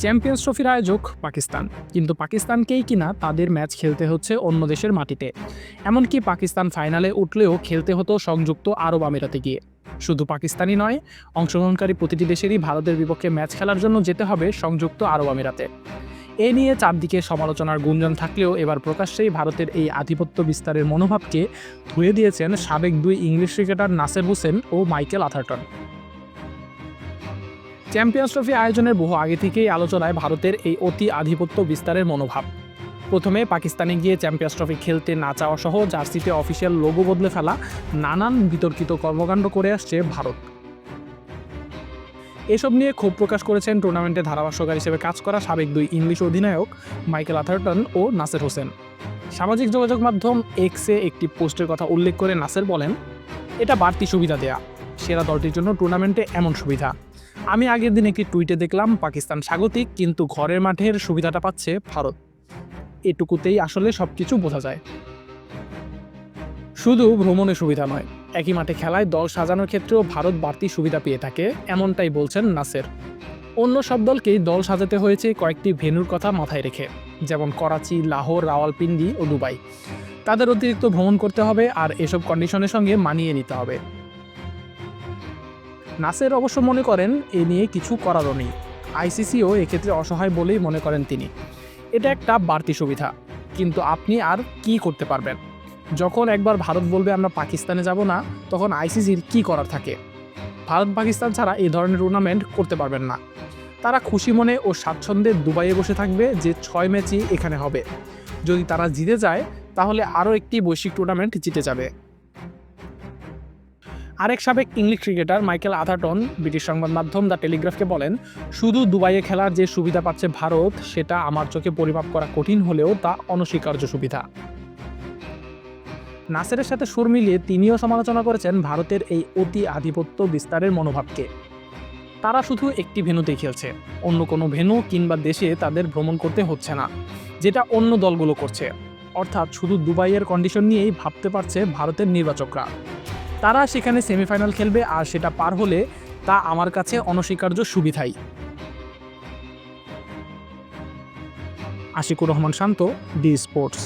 Champions ট্রফির আয়োজক পাকিস্তান, কিন্তু পাকিস্তানকেই কিনা তাদের ম্যাচ খেলতে হচ্ছে অন্য দেশের মাটিতে। এমনকি পাকিস্তান ফাইনালে উঠলেও খেলতে হতো সংযুক্ত আরব আমিরাতে গিয়ে। শুধু পাকিস্তানই নয়, অংশগ্রহণকারী প্রতিটি দেশেরই ভারতের বিপক্ষে ম্যাচ খেলার জন্য যেতে হবে সংযুক্ত আরব আমিরাতে। এ নিয়ে চারদিকে সমালোচনার গুঞ্জন থাকলেও এবার প্রকাশ্যেই ভারতের এই আধিপত্য বিস্তারের মনোভাবকে ধুয়ে দিয়েছেন সাবেক দুই ইংলিশ ক্রিকেটার নাসের হোসেন ও মাইকেল আথারটন। চ্যাম্পিয়ন্স ট্রফি আয়োজনের বহু আগে থেকেই আলোচনায় ভারতের এই অতি আধিপত্য বিস্তারের মনোভাব। প্রথমে পাকিস্তানে গিয়ে চ্যাম্পিয়ন্স ট্রফি খেলতে না চাওয়া সহ জার্সিতে অফিসিয়াল লোগো বদলে ফেলা, নানান বিতর্কিত কর্মকাণ্ড করে আসছে ভারত। এসব নিয়ে ক্ষোভ প্রকাশ করেছেন টুর্নামেন্টে ধারাভাষ্যকার হিসেবে কাজ করা সাবেক দুই ইংলিশ অধিনায়ক মাইকেল আথারটন ও নাসের হোসেন। সামাজিক যোগাযোগ মাধ্যম এক্সে একটি পোস্টের কথা উল্লেখ করে নাসের বলেন, এটা বাড়তি সুবিধা দেয়া, সেরা দলটির জন্য টুর্নামেন্টে এমন সুবিধা। আমি আগের দিন একটি টুইটে দেখলাম পাকিস্তান স্বাগতিক, কিন্তু ঘরের মাঠের সুবিধাটা পাচ্ছে ভারত। এটুকুতেই আসলে সবকিছু বোঝা যায়। শুধু ভ্রমণের সুবিধা নয়, একই মাঠে খেলায় দল সাজানোর ক্ষেত্রেও ভারত বাড়তি সুবিধা পেয়ে থাকে, এমনটাই বলছেন নাসের। অন্য সব দলকেই দল সাজাতে হয়েছে কয়েকটি ভেন্যুর কথা মাথায় রেখে, যেমন করাচি, লাহোর, রাওয়ালপিন্ডি ও দুবাই। তাদের অতিরিক্ত ভ্রমণ করতে হবে আর এসব কন্ডিশনের সঙ্গে মানিয়ে নিতে হবে। নাসের অবশ্য মনে করেন এ নিয়ে কিছু করারও নেই। আইসিসিও এক্ষেত্রে অসহায় বলেই মনে করেন তিনি। এটা একটা বাড়তি সুবিধা, কিন্তু আপনি আর কি করতে পারবেন? যখন একবার ভারত বলবে আমরা পাকিস্তানে যাব না, তখন আইসিসির কি করার থাকে? ভারত পাকিস্তান ছাড়া এই ধরনের টুর্নামেন্ট করতে পারবেন না। তারা খুশি মনে ও স্বাচ্ছন্দ্যে দুবাইয়ে বসে থাকবে যে 6 ম্যাচই এখানে হবে। যদি তারা জিতে যায়, তাহলে আরও একটি বৈশ্বিক টুর্নামেন্ট জিতে যাবে। আরেক সাবেক English cricketer Michael Atherton British সংবাদ মাধ্যম দ্য টেলিগ্রাফকে বলেন, শুধু দুবাইয়ে খেলার যে সুবিধা পাচ্ছে ভারত, সেটা আমার চোখে পরিমাপ করা কঠিন হলেও তা অনস্বীকার্য সুবিধা। নাসেরের সাথে সুর মিলিয়ে তিনিও সমালোচনা করেছেন ভারতের এই অতি আধিপত্য বিস্তারের মনোভাবকে। তারা শুধু একটি ভেন্যুতেই খেলছে, অন্য কোনো ভেন্যু কিংবা দেশে তাদের ভ্রমণ করতে হচ্ছে না, যেটা অন্য দলগুলো করছে। অর্থাৎ শুধু দুবাইয়ের কন্ডিশন নিয়েই ভাবতে পারছে ভারতের নির্বাচকরা। তারা সেখানে সেমিফাইনাল খেলবে, আর সেটা পার হলে তা আমার কাছে অনস্বীকার্য সুবিধাই। আশিকুর রহমান শান্ত, ডি স্পোর্টস।